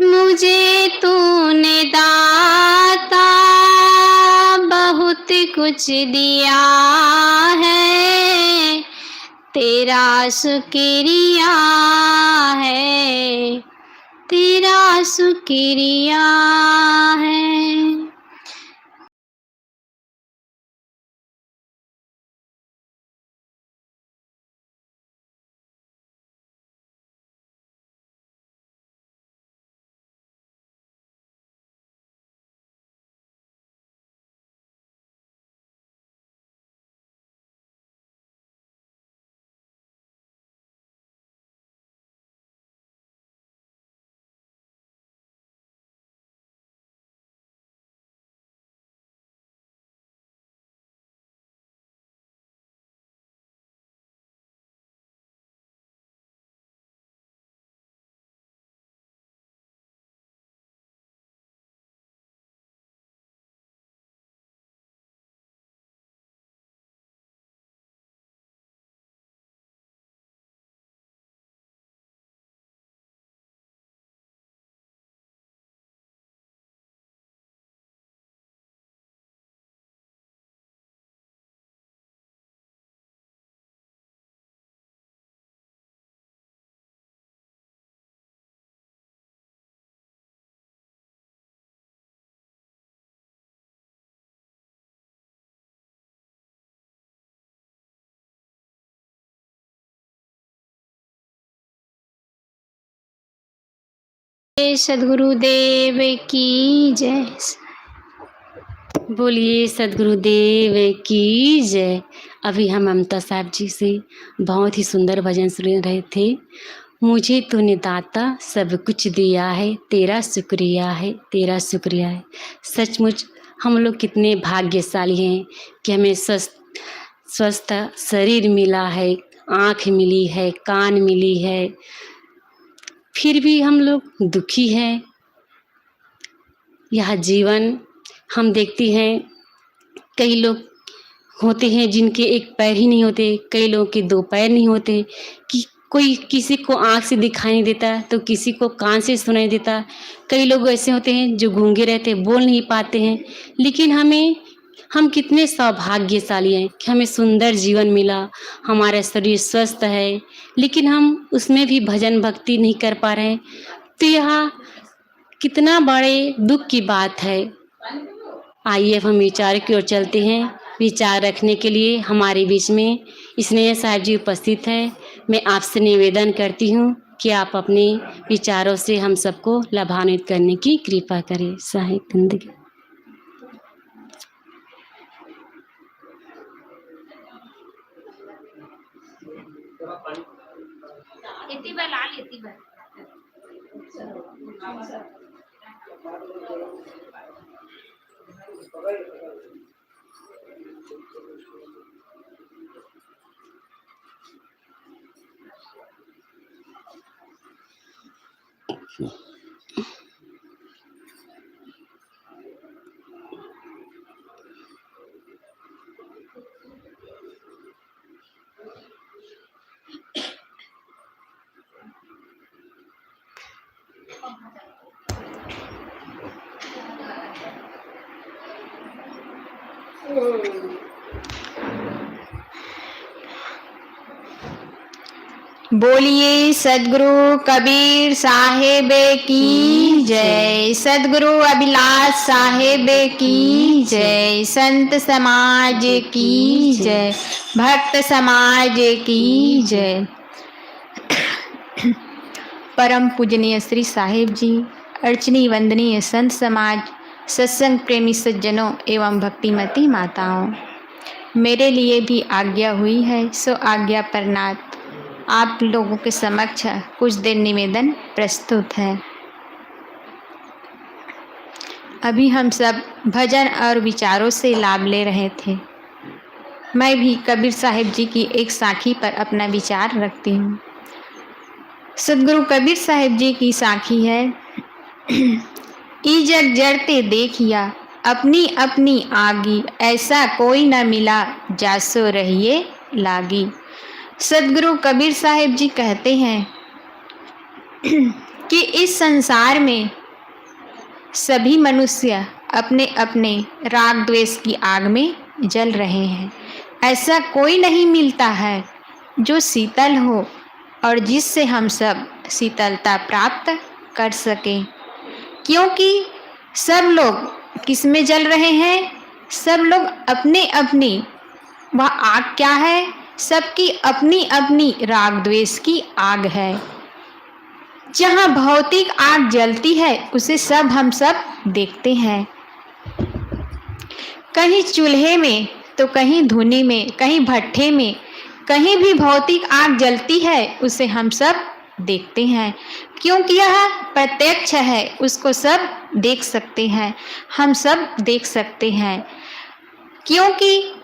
मुझे तूने दाता बहुत कुछ दिया है, तेरा शुक्रिया है, तेरा शुक्रिया है। सद्गुरुदेव की जय। बोलिए सद्गुरुदेव की जय। अभी हम ममता साहब जी से बहुत ही सुंदर भजन सुन रहे थे। मुझे तूने दाता सब कुछ दिया है, तेरा शुक्रिया है, तेरा शुक्रिया है। सचमुच हम लोग कितने भाग्यशाली हैं कि हमें स्वस्थ शरीर मिला है, आँख मिली है, कान मिली है, फिर भी हम लोग दुखी हैं। यह जीवन हम देखते हैं, कई लोग होते हैं जिनके एक पैर ही नहीं होते, कई लोगों के 2 पैर नहीं होते, कि कोई किसी को आँख से दिखाई नहीं देता तो किसी को कान से सुनाई देता। कई लोग ऐसे होते हैं जो गूंगे रहते, बोल नहीं पाते हैं। लेकिन हम कितने सौभाग्यशाली हैं कि हमें सुंदर जीवन मिला, हमारा शरीर स्वस्थ है, लेकिन हम उसमें भी भजन भक्ति नहीं कर पा रहे हैं। तो यह कितना बड़े दुख की बात है। आइए अब हम विचार की ओर चलते हैं। विचार रखने के लिए हमारे बीच में स्नेह साहब जी उपस्थित है। मैं आपसे निवेदन करती हूँ कि आप अपने विचारों से हम सबको लाभान्वित करने की कृपा करें। साहित्य जिंदगी। बोलिए सदगुरु कबीर साहेब की जय। सदगुरु अभिलाष साहेब की जय। संत समाज की जय। भक्त समाज की जय। परम पूजनीय श्री साहेब जी, अर्चनी वंदनीय संत समाज, सत्संग प्रेमी सज्जनों एवं भक्तिमती माताओं, मेरे लिए भी आज्ञा हुई है, सो आज्ञा पर नाथ आप लोगों के समक्ष कुछ देर निवेदन प्रस्तुत है। अभी हम सब भजन और विचारों से लाभ ले रहे थे। मैं भी कबीर साहिब जी की एक साखी पर अपना विचार रखती हूँ। सदगुरु कबीर साहिब जी की साखी है, ई जग जड़ते देखिया अपनी अपनी आगी, ऐसा कोई न मिला जासो रहिए लागी। सदगुरु कबीर साहिब जी कहते हैं कि इस संसार में सभी मनुष्य अपने अपने राग द्वेष की आग में जल रहे हैं। ऐसा कोई नहीं मिलता है जो शीतल हो और जिससे हम सब शीतलता प्राप्त कर सकें, क्योंकि सब लोग किस में जल रहे हैं? सब लोग अपने अपनी, वह आग क्या है? सबकी अपनी अपनी राग द्वेष की आग है। जहाँ भौतिक आग जलती है उसे सब हम सब देखते हैं, कहीं चूल्हे में तो कहीं धुनी में, कहीं भट्ठे में, कहीं भी भौतिक आग जलती है उसे हम सब देखते हैं, क्योंकि यह प्रत्यक्ष है, उसको सब देख सकते हैं, हम सब देख सकते हैं। क्योंकि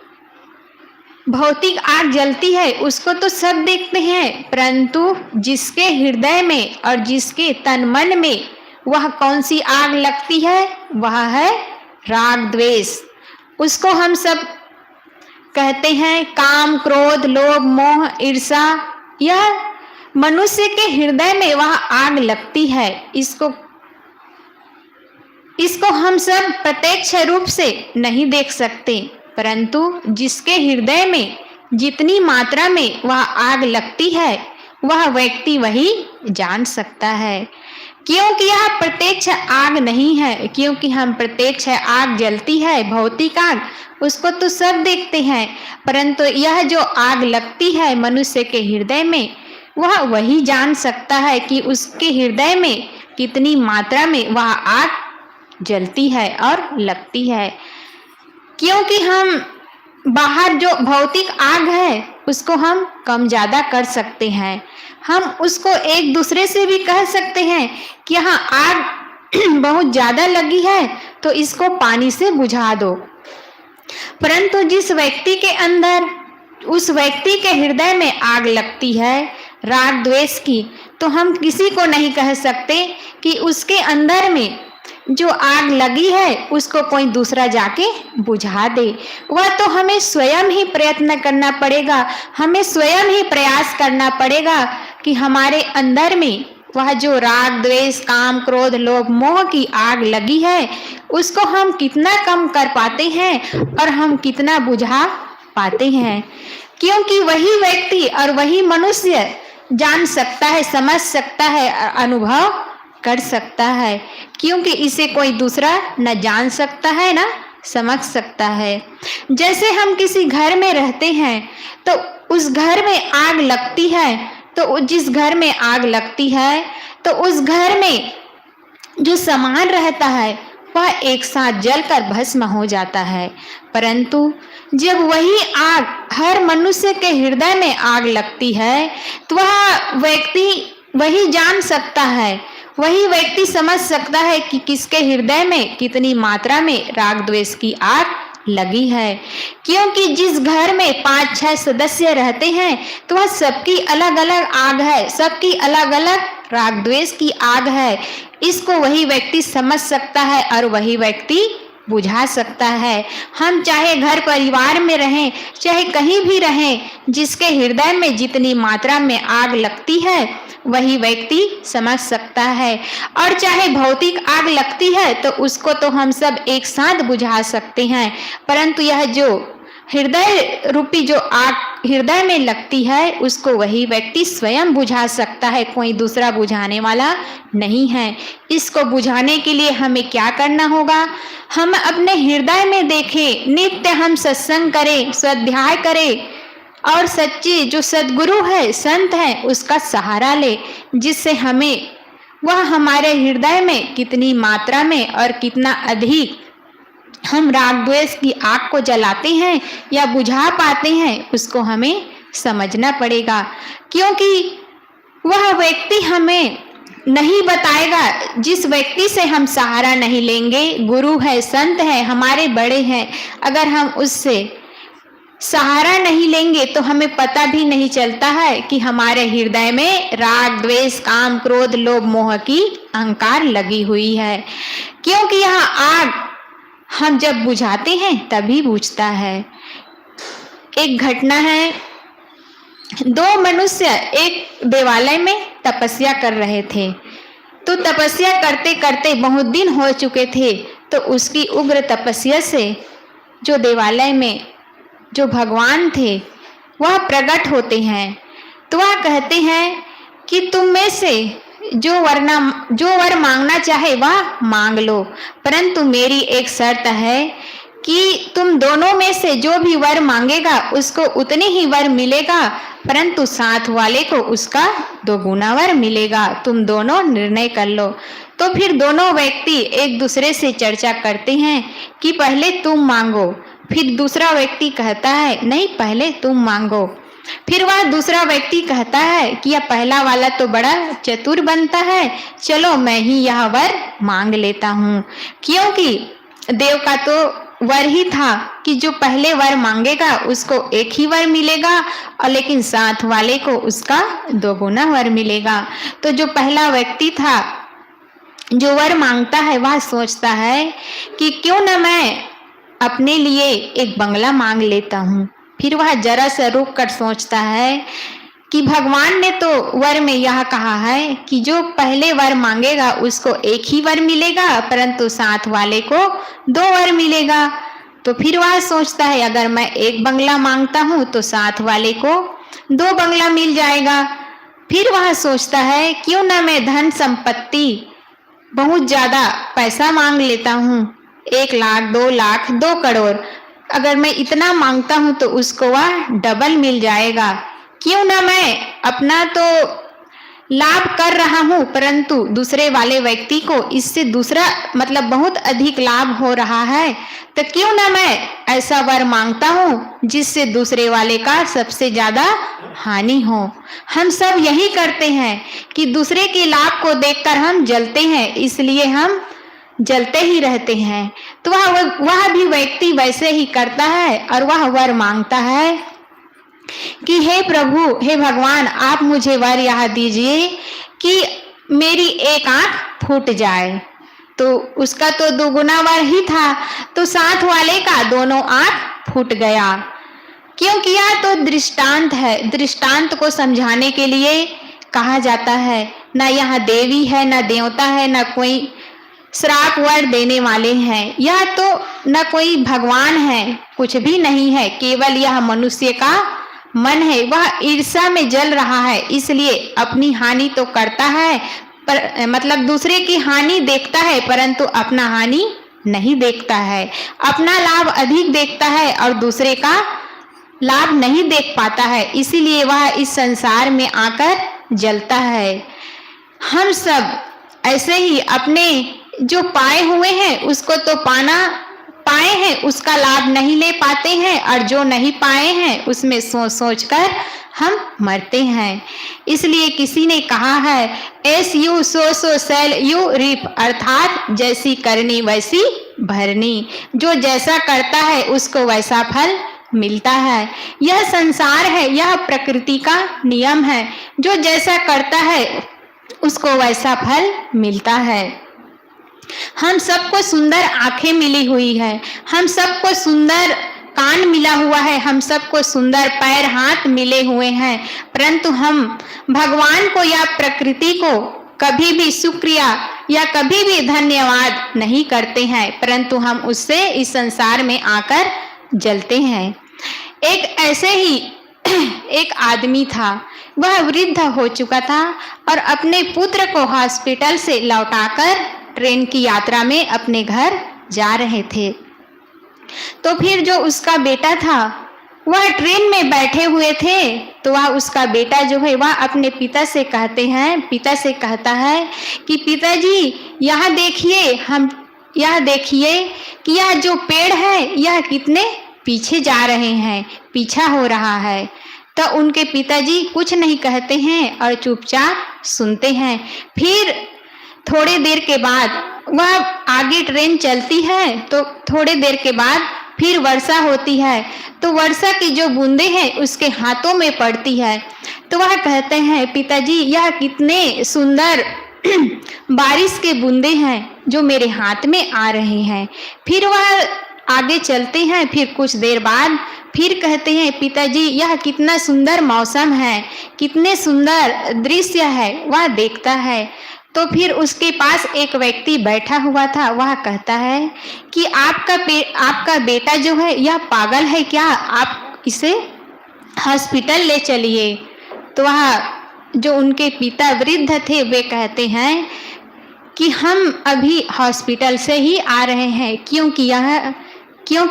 भौतिक आग जलती है उसको तो सब देखते हैं, परंतु जिसके हृदय में और जिसके तन मन में वह कौन सी आग लगती है? वह है राग द्वेष। उसको हम सब कहते हैं काम, क्रोध, लोभ, मोह, ईर्षा। यह मनुष्य के हृदय में वह आग लगती है। इसको हम सब प्रत्यक्ष रूप से नहीं देख सकते, परंतु जिसके हृदय में जितनी मात्रा में वह आग लगती है वह व्यक्ति वही जान सकता है। क्योंकि यह प्रत्यक्ष आग नहीं है, क्योंकि हम प्रत्यक्ष आग जलती है, भौतिक आग, उसको तो सब देखते हैं, परंतु यह जो आग लगती है मनुष्य के हृदय में, वह वही जान सकता है कि उसके हृदय में कितनी मात्रा में वह आग जलती है और लगती है। क्योंकि हम बाहर जो भौतिक आग है उसको हम कम ज़्यादा कर सकते हैं। हम उसको एक दूसरे से भी कह सकते हैं कि यहाँ आग बहुत ज़्यादा लगी है तो इसको पानी से बुझा दो। परंतु जिस व्यक्ति के अंदर, उस व्यक्ति के हृदय में आग लगती है राग द्वेष की, तो हम किसी को नहीं कह सकते कि उसके अंदर में जो आग लगी है उसको कोई दूसरा जाके बुझा दे। वह तो हमें स्वयं ही प्रयत्न करना पड़ेगा, हमें स्वयं ही प्रयास करना पड़ेगा कि हमारे अंदर में वह जो राग द्वेष काम क्रोध लोभ मोह की आग लगी है उसको हम कितना कम कर पाते हैं और हम कितना बुझा पाते हैं। क्योंकि वही व्यक्ति और वही मनुष्य जान सकता है, समझ सकता है, अनुभव कर सकता है, क्योंकि इसे कोई दूसरा न जान सकता है न समझ सकता है। जैसे हम किसी घर में रहते हैं तो उस घर में आग लगती है, तो जिस घर में आग लगती है तो उस घर में जो सामान रहता है वह एक साथ जलकर भस्म हो जाता है। परंतु जब वही आग हर मनुष्य के हृदय में आग लगती है तो वह व्यक्ति वही जान सकता है, वही व्यक्ति समझ सकता है कि किसके हृदय में कितनी मात्रा में राग द्वेष की आग लगी है। क्योंकि जिस घर में 5-6 सदस्य रहते हैं तो वह सबकी अलग अलग आग है, सबकी अलग अलग राग द्वेष की आग है। इसको वही व्यक्ति समझ सकता है और वही व्यक्ति बुझा सकता है। हम चाहे घर परिवार में रहें, चाहे कहीं भी रहें, जिसके हृदय में जितनी मात्रा में आग लगती है वही व्यक्ति समझ सकता है। और चाहे भौतिक आग लगती है तो उसको तो हम सब एक साथ बुझा सकते हैं, परंतु यह जो हृदय रूपी जो आग हृदय में लगती है उसको वही व्यक्ति स्वयं बुझा सकता है, कोई दूसरा बुझाने वाला नहीं है। इसको बुझाने के लिए हमें क्या करना होगा? हम अपने हृदय में देखें, नित्य हम सत्संग करें, स्वाध्याय करें और सच्चे जो सद्गुरु है, संत है, उसका सहारा ले, जिससे हमें वह हमारे हृदय में कितनी मात्रा में और कितना अधिक हम राग द्वेष की आग को जलाते हैं या बुझा पाते हैं उसको हमें समझना पड़ेगा। क्योंकि वह व्यक्ति हमें नहीं बताएगा, जिस व्यक्ति से हम सहारा नहीं लेंगे, गुरु है, संत है, हमारे बड़े हैं, अगर हम उससे सहारा नहीं लेंगे तो हमें पता भी नहीं चलता है कि हमारे हृदय में राग द्वेष काम क्रोध लोभ मोह की अहंकार लगी हुई है। क्योंकि यह आग हम जब बुझाते हैं तभी बुझता है। एक घटना है, 2 मनुष्य एक देवालय में तपस्या कर रहे थे। तो तपस्या करते करते बहुत दिन हो चुके थे, तो उसकी उग्र तपस्या से जो देवालय में जो भगवान थे वह प्रकट होते हैं। तो वह कहते हैं कि तुम में से जो वर मांगना चाहे वह मांग लो, परंतु मेरी एक शर्त है कि तुम दोनों में से जो भी वर मांगेगा उसको उतने ही वर मिलेगा, परंतु साथ वाले को उसका 2 गुना वर मिलेगा। तुम दोनों निर्णय कर लो। तो फिर दोनों व्यक्ति एक दूसरे से चर्चा करते हैं कि पहले तुम मांगो। फिर दूसरा व्यक्ति कहता है नहीं, पहले तुम मांगो। फिर वह दूसरा व्यक्ति कहता है कि यह पहला वाला तो बड़ा चतुर बनता है, चलो मैं ही यह वर मांग लेता हूँ। क्योंकि देव का तो वर ही था कि जो पहले वर मांगेगा उसको एक ही वर मिलेगा, और लेकिन साथ वाले को उसका 2 गुना वर मिलेगा। तो जो पहला व्यक्ति था जो वर मांगता है वह सोचता है कि क्यों न मैं अपने लिए एक बंगला मांग लेता हूँ। फिर वह जरा सा रुक कर सोचता है कि भगवान ने तो वर में यह कहा है कि जो पहले वर मांगेगा उसको एक ही वर मिलेगा, परंतु साथ वाले को 2 वर मिलेगा। तो फिर वह सोचता है अगर मैं एक बंगला मांगता हूँ तो साथ वाले को 2 बंगला मिल जाएगा। फिर वह सोचता है क्यों ना मैं धन संपत्ति बहुत ज़्यादा पैसा मांग लेता हूँ, 1 लाख 2 लाख 2 करोड़, अगर मैं इतना मांगता हूँ तो उसको वह डबल मिल जाएगा। क्यों ना मैं अपना तो लाभ कर रहा हूँ, परंतु दूसरे वाले व्यक्ति को इससे दूसरा मतलब बहुत अधिक लाभ हो रहा है, तो क्यों ना मैं ऐसा वर मांगता हूँ जिससे दूसरे वाले का सबसे ज्यादा हानि हो। हम सब यही करते हैं कि दूसरे के लाभ को देखकर हम जलते हैं, इसलिए हम जलते ही रहते हैं। तो वह भी व्यक्ति वैसे ही करता है और वह वर मांगता है कि हे प्रभु, हे भगवान, आप मुझे वर यह दीजिए कि मेरी एक आंख फूट जाए। तो उसका तो दोगुना वर ही था, तो साथ वाले का दोनों आंख फूट गया। क्यों किया? तो दृष्टांत है, दृष्टांत को समझाने के लिए कहा जाता है। ना यहाँ देवी है, ना देवता है, ना कोई श्राप वर देने वाले हैं, यह तो न कोई भगवान है, कुछ भी नहीं है, केवल यह मनुष्य का मन है। वह ईर्ष्या में जल रहा है, इसलिए अपनी हानि तो करता है, पर मतलब दूसरे की हानि देखता है, परंतु अपना हानि नहीं देखता है। अपना लाभ अधिक देखता है और दूसरे का लाभ नहीं देख पाता है, इसीलिए वह इस संसार में आकर जलता है। हम सब ऐसे ही अपने जो पाए हुए हैं उसको तो पाए हैं, उसका लाभ नहीं ले पाते हैं, और जो नहीं पाए हैं उसमें सोच सोच कर हम मरते हैं। इसलिए किसी ने कहा है, as you sow shall you reap, अर्थात जैसी करनी वैसी भरनी। जो जैसा करता है उसको वैसा फल मिलता है। यह संसार है, यह प्रकृति का नियम है। जो जैसा करता है उसको वैसा फल मिलता है। हम सबको सुंदर आंखें मिली हुई है, हम सबको सुंदर कान मिला हुआ है, हम सबको सुंदर पैर हाथ मिले हुए हैं, परंतु हम भगवान को या प्रकृति को कभी भी शुक्रिया या कभी भी धन्यवाद नहीं करते हैं, परंतु हम उससे इस संसार में आकर जलते हैं। एक ऐसे ही एक आदमी था, वह वृद्ध हो चुका था और अपने पुत्र को हॉस्पिटल से लौटाकर ट्रेन की यात्रा में अपने घर जा रहे थे। तो फिर जो उसका बेटा था वह ट्रेन में बैठे हुए थे, तो वह उसका बेटा जो है वह अपने पिता से कहता है कि पिताजी यह देखिए कि यह जो पेड़ है यह कितने पीछे जा रहे हैं, पीछा हो रहा है। तो उनके पिताजी कुछ नहीं कहते हैं और चुपचाप सुनते हैं। फिर थोड़ी देर के बाद वह आगे ट्रेन चलती है, तो थोड़ी देर के बाद फिर वर्षा होती है, तो वर्षा की जो बूंदें हैं उसके हाथों में पड़ती है। तो वह कहते हैं, पिताजी यह कितने सुंदर बारिश के बूंदे हैं जो मेरे हाथ में आ रहे हैं। फिर वह आगे चलते हैं, फिर कुछ देर बाद फिर कहते हैं, पिताजी यह कितना सुंदर मौसम है, कितने सुंदर दृश्य है, वह देखता है। तो फिर उसके पास एक व्यक्ति बैठा हुआ था, वह कहता है कि आपका बेटा जो है यह पागल है क्या, आप इसे हॉस्पिटल ले चलिए। तो वह जो उनके पिता वृद्ध थे वे कहते हैं कि हम अभी हॉस्पिटल से ही आ रहे हैं, क्योंकि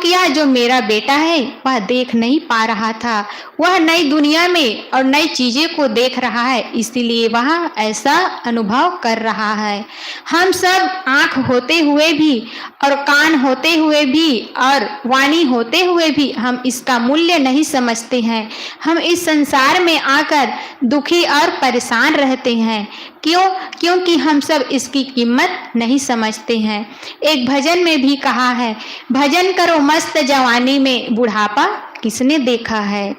यह जो मेरा बेटा है वह देख नहीं पा रहा था, वह नई दुनिया में और नई चीज़ें को देख रहा है, इसीलिए वह ऐसा अनुभव कर रहा है। हम सब आँख होते हुए भी और कान होते हुए भी और वाणी होते हुए भी हम इसका मूल्य नहीं समझते हैं। हम इस संसार में आकर दुखी और परेशान रहते हैं। क्योंकि हम सब इसकी कीमत नहीं समझते हैं। एक भजन में भी कहा है, भजन करो मस्त जवानी में, बुढ़ापा किसने देखा है।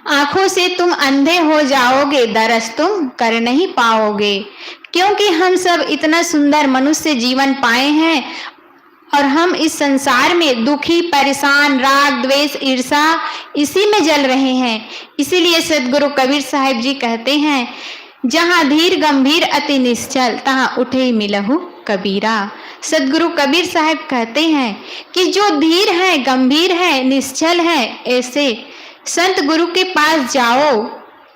आंखों से तुम अंधे हो जाओगे, दरस तुम कर नहीं पाओगे। क्योंकि हम सब इतना सुंदर मनुष्य जीवन पाए हैं और हम इस संसार में दुखी, परेशान, राग, द्वेष, ईर्षा इसी में जल रहे हैं। इसीलिए सदगुरु कबीर साहिब जी कहते हैं, जहाँ धीर गंभीर अति निश्चल, तहाँ उठे मिलहु कबीरा। सदगुरु कबीर साहब कहते हैं कि जो धीर है, गंभीर है, निश्चल है, ऐसे संत गुरु के पास जाओ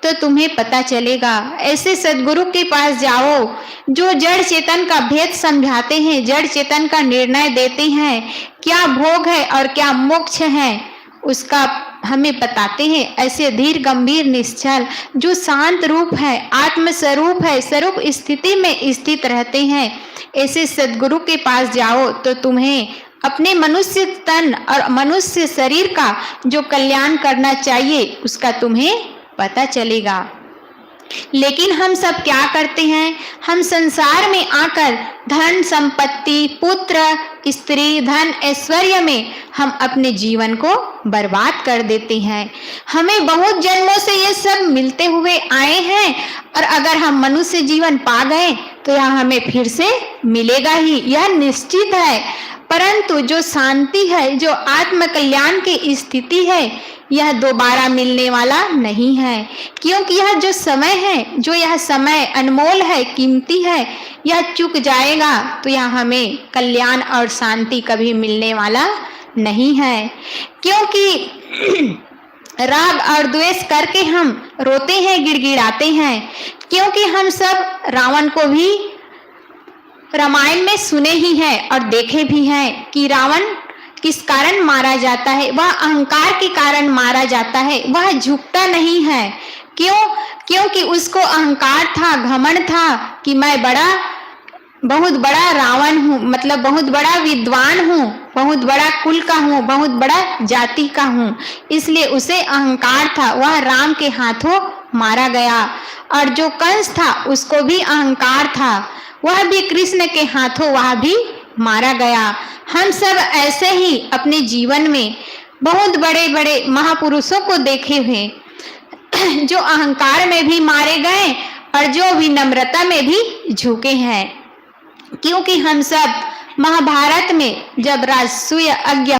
तो तुम्हें पता चलेगा। ऐसे सदगुरु के पास जाओ जो जड़ चेतन का भेद समझाते हैं, जड़ चेतन का निर्णय देते हैं, क्या भोग है और क्या मोक्ष है उसका हमें बताते हैं। ऐसे धीर गंभीर निश्चल जो शांत रूप है, आत्मस्वरूप है, स्वरूप स्थिति में स्थित रहते हैं, ऐसे सद्गुरु के पास जाओ तो तुम्हें अपने मनुष्य तन और मनुष्य शरीर का जो कल्याण करना चाहिए उसका तुम्हें पता चलेगा। लेकिन हम सब क्या करते हैं? हम संसार में आकर धन संपत्ति, पुत्र, स्त्री, धन, ऐश्वर्य में हम अपने जीवन को बर्बाद कर देते हैं। हमें बहुत जन्मों से ये सब मिलते हुए आए हैं और अगर हम मनुष्य जीवन पा गए तो यह हमें फिर से मिलेगा ही, यह निश्चित है। परंतु जो शांति है, जो आत्म कल्याण की स्थिति है, यह दोबारा मिलने वाला नहीं है, क्योंकि यह जो समय है, जो यह समय अनमोल है, कीमती है, यह चुक जाएगा तो यह हमें कल्याण और शांति कभी मिलने वाला नहीं है। क्योंकि राग और द्वेष करके हम रोते हैं, गिड़गिड़ाते हैं, क्योंकि हम सब रावण को भी रामायण में सुने ही हैं और देखे भी हैं कि रावण किस कारण मारा जाता है। वह अहंकार के कारण मारा जाता है, वह झुकता नहीं है। क्यों? क्योंकि उसको अहंकार था, घमंड था कि मैं बहुत बड़ा रावण हूँ, मतलब बहुत बड़ा विद्वान हूँ, बहुत बड़ा कुल का हूँ, बहुत बड़ा जाति का हूँ, इसलिए उसे अहंकार था। वह राम के हाथों मारा गया। और जो कंस था उसको भी अहंकार था, वह भी कृष्ण के हाथों वह भी मारा गया। हम सब ऐसे ही अपने जीवन में बहुत बड़े बड़े महापुरुषों को देखे हुए जो अहंकार में भी मारे गए और जो विनम्रता में भी झुके हैं। क्योंकि हम सब महाभारत में जब राजसूय यज्ञ